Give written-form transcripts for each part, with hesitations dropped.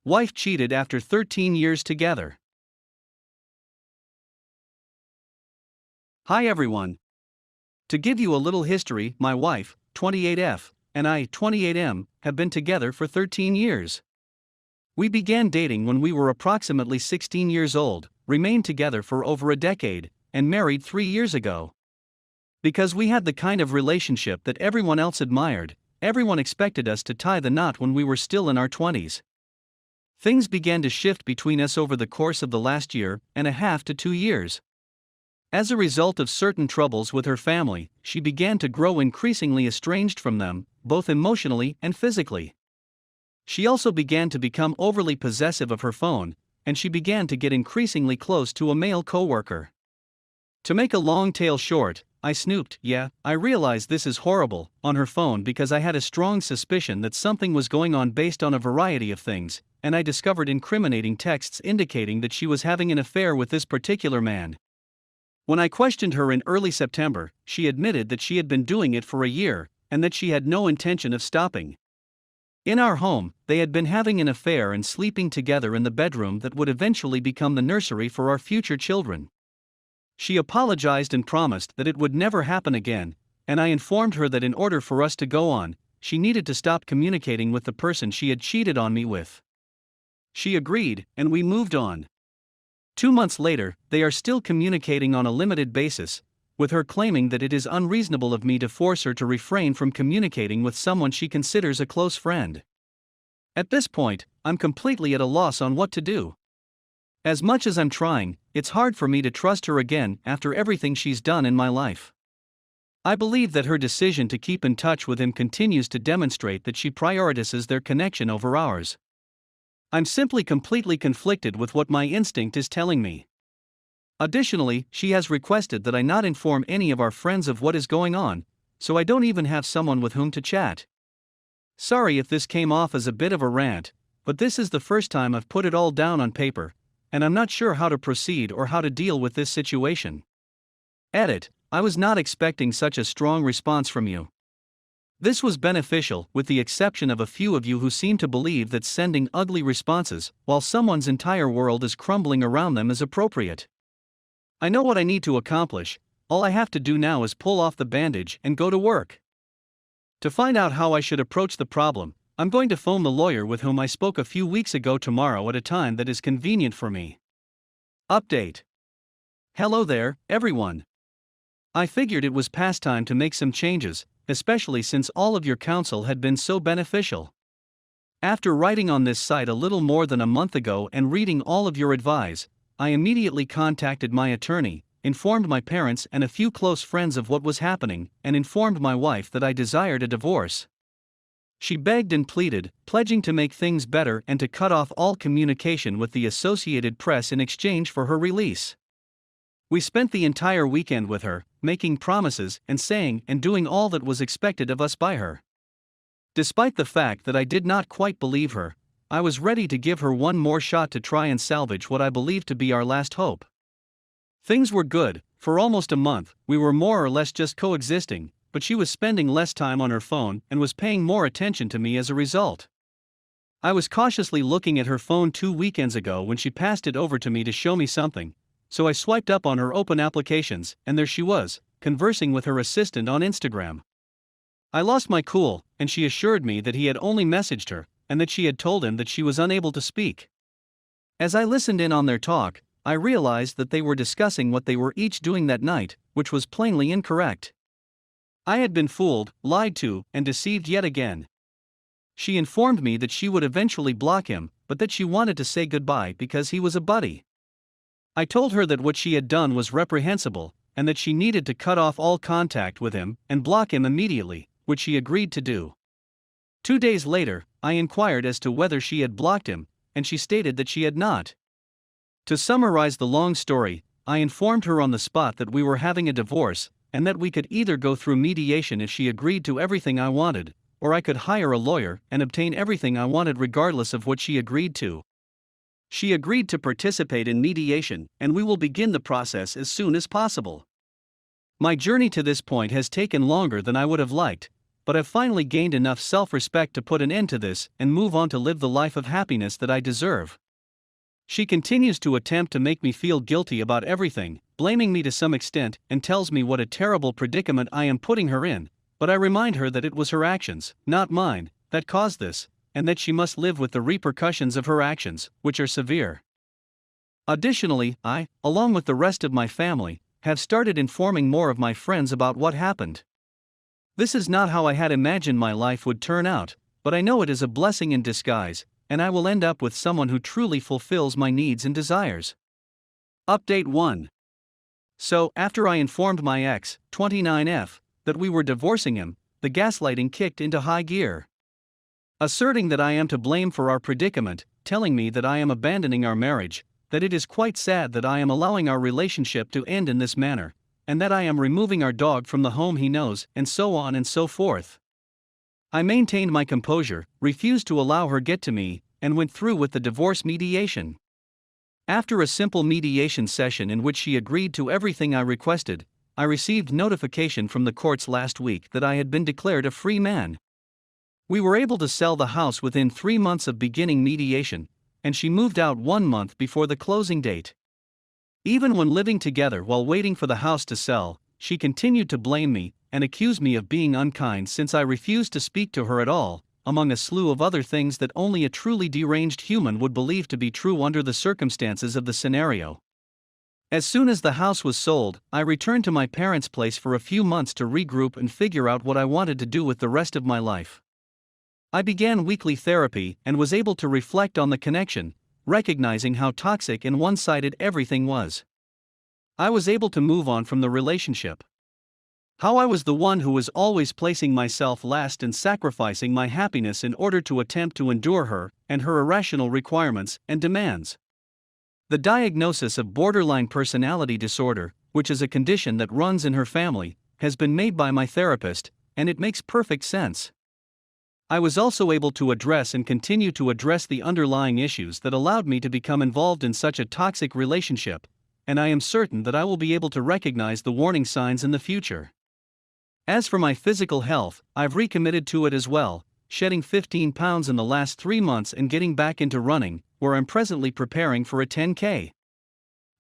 Wife cheated after 13 years together. Hi everyone. To give you a little history, my wife, 28F, and I, 28M, have been together for 13 years. We began dating when we were approximately 16 years old, remained together for over a decade, and married 3 years ago. Because we had the kind of relationship that everyone else admired, everyone expected us to tie the knot when we were still in our 20s. Things began to shift between us over the course of the last year and a half to 2 years. As a result of certain troubles with her family, she began to grow increasingly estranged from them, both emotionally and physically. She also began to become overly possessive of her phone, and she began to get increasingly close to a male coworker. To make a long tale short, I snooped, I realized this is horrible, on her phone because I had a strong suspicion that something was going on based on a variety of things, and I discovered incriminating texts indicating that she was having an affair with this particular man. When I questioned her in early September, she admitted that she had been doing it for a year, and that she had no intention of stopping. In our home, they had been having an affair and sleeping together in the bedroom that would eventually become the nursery for our future children. She apologized and promised that it would never happen again, and I informed her that in order for us to go on, she needed to stop communicating with the person she had cheated on me with. She agreed, and we moved on. 2 months later, they are still communicating on a limited basis, with her claiming that it is unreasonable of me to force her to refrain from communicating with someone she considers a close friend. At this point, I'm completely at a loss on what to do. As much as I'm trying, it's hard for me to trust her again after everything she's done in my life. I believe that her decision to keep in touch with him continues to demonstrate that she prioritizes their connection over ours. I'm simply completely conflicted with what my instinct is telling me. Additionally, she has requested that I not inform any of our friends of what is going on, so I don't even have someone with whom to chat. Sorry if this came off as a bit of a rant, but this is the first time I've put it all down on paper, and I'm not sure how to proceed or how to deal with this situation. Edit: I was not expecting such a strong response from you. This was beneficial, with the exception of a few of you who seem to believe that sending ugly responses, while someone's entire world is crumbling around them, is appropriate. I know what I need to accomplish, all I have to do now is pull off the bandage and go to work. To find out how I should approach the problem, I'm going to phone the lawyer with whom I spoke a few weeks ago tomorrow at a time that is convenient for me. Update. Hello there, everyone. I figured it was past time to make some changes, especially since all of your counsel had been so beneficial. After writing on this site a little more than a month ago and reading all of your advice, I immediately contacted my attorney, informed my parents and a few close friends of what was happening, and informed my wife that I desired a divorce. She begged and pleaded, pledging to make things better and to cut off all communication with the Associated Press in exchange for her release. We spent the entire weekend with her, making promises and saying and doing all that was expected of us by her. Despite the fact that I did not quite believe her, I was ready to give her one more shot to try and salvage what I believed to be our last hope. Things were good. For almost a month, we were more or less just coexisting, but she was spending less time on her phone and was paying more attention to me as a result. I was cautiously looking at her phone 2 weekends ago when she passed it over to me to show me something, so I swiped up on her open applications, and there she was, conversing with her assistant on Instagram. I lost my cool, and she assured me that he had only messaged her, and that she had told him that she was unable to speak. As I listened in on their talk, I realized that they were discussing what they were each doing that night, which was plainly incorrect. I had been fooled, lied to, and deceived yet again. She informed me that she would eventually block him, but that she wanted to say goodbye because he was a buddy. I told her that what she had done was reprehensible, and that she needed to cut off all contact with him and block him immediately, which she agreed to do. 2 days later, I inquired as to whether she had blocked him, and she stated that she had not. To summarize the long story, I informed her on the spot that we were having a divorce, and that we could either go through mediation if she agreed to everything I wanted, or I could hire a lawyer and obtain everything I wanted regardless of what she agreed to. She agreed to participate in mediation, and we will begin the process as soon as possible. My journey to this point has taken longer than I would have liked, but I've finally gained enough self-respect to put an end to this and move on to live the life of happiness that I deserve. She continues to attempt to make me feel guilty about everything, blaming me to some extent, and tells me what a terrible predicament I am putting her in, but I remind her that it was her actions, not mine, that caused this, and that she must live with the repercussions of her actions, which are severe. Additionally, I, along with the rest of my family, have started informing more of my friends about what happened. This is not how I had imagined my life would turn out, but I know it is a blessing in disguise, and I will end up with someone who truly fulfills my needs and desires. Update 1. So, after I informed my ex, 29F, that we were divorcing him, the gaslighting kicked into high gear. Asserting that I am to blame for our predicament, telling me that I am abandoning our marriage, that it is quite sad that I am allowing our relationship to end in this manner, and that I am removing our dog from the home he knows, and so on and so forth. I maintained my composure, refused to allow her get to me, and went through with the divorce mediation. After a simple mediation session in which she agreed to everything I requested, I received notification from the courts last week that I had been declared a free man. We were able to sell the house within 3 months of beginning mediation, and she moved out 1 month before the closing date. Even when living together while waiting for the house to sell, she continued to blame me and accuse me of being unkind since I refused to speak to her at all, among a slew of other things that only a truly deranged human would believe to be true under the circumstances of the scenario. As soon as the house was sold, I returned to my parents' place for a few months to regroup and figure out what I wanted to do with the rest of my life. I began weekly therapy and was able to reflect on the connection, recognizing how toxic and one-sided everything was. I was able to move on from the relationship. How I was the one who was always placing myself last and sacrificing my happiness in order to attempt to endure her and her irrational requirements and demands. The diagnosis of borderline personality disorder, which is a condition that runs in her family, has been made by my therapist, and it makes perfect sense. I was also able to address and continue to address the underlying issues that allowed me to become involved in such a toxic relationship, and I am certain that I will be able to recognize the warning signs in the future. As for my physical health, I've recommitted to it as well, shedding 15 pounds in the last 3 months and getting back into running, where I'm presently preparing for a 10K.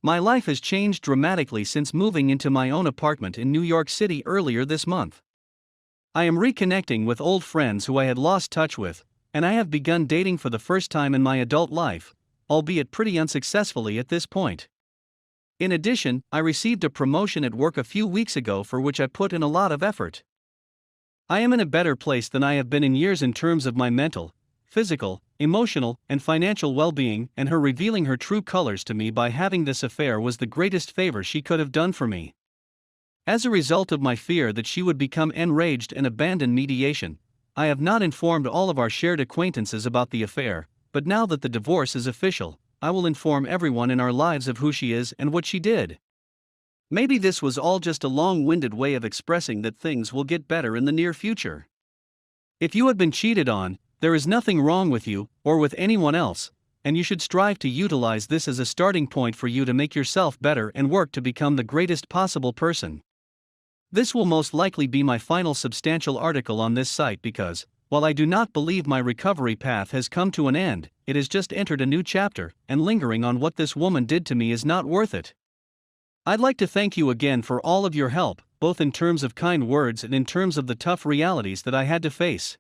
My life has changed dramatically since moving into my own apartment in New York City earlier this month. I am reconnecting with old friends who I had lost touch with, and I have begun dating for the first time in my adult life, albeit pretty unsuccessfully at this point. In addition, I received a promotion at work a few weeks ago for which I put in a lot of effort. I am in a better place than I have been in years in terms of my mental, physical, emotional, and financial well-being, and her revealing her true colors to me by having this affair was the greatest favor she could have done for me. As a result of my fear that she would become enraged and abandon mediation, I have not informed all of our shared acquaintances about the affair, but now that the divorce is official, I will inform everyone in our lives of who she is and what she did. Maybe this was all just a long-winded way of expressing that things will get better in the near future. If you have been cheated on, there is nothing wrong with you, or with anyone else, and you should strive to utilize this as a starting point for you to make yourself better and work to become the greatest possible person. This will most likely be my final substantial article on this site because, while I do not believe my recovery path has come to an end, it has just entered a new chapter, and lingering on what this woman did to me is not worth it. I'd like to thank you again for all of your help, both in terms of kind words and in terms of the tough realities that I had to face.